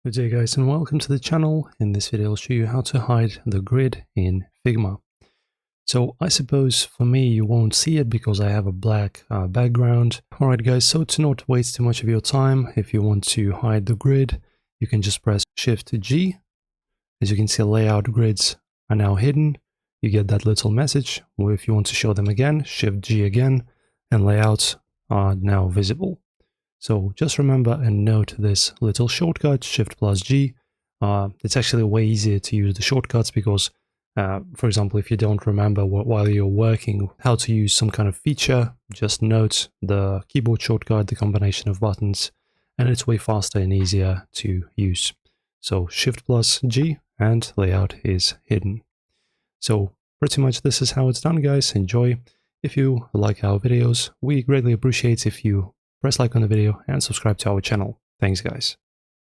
Good day guys and welcome to the channel. In this video I'll show you how to hide the grid in Figma. So I suppose for me you won't see it because I have a black background. Alright guys, so to not waste too much of your time, if you want to hide the grid, you can just press Shift G. As you can see, layout grids are now hidden. You get that little message, or if you want to show them again, Shift G again, and layouts are now visible. So just remember and note this little shortcut, Shift plus G. It's actually way easier to use the shortcuts because, for example, if you don't remember while you're working how to use some kind of feature, just note the keyboard shortcut, the combination of buttons, and it's way faster and easier to use. So Shift plus G and layout is hidden. So pretty much this is how it's done, guys. Enjoy. If you like our videos, we greatly appreciate if you press like on the video and subscribe to our channel. Thanks guys.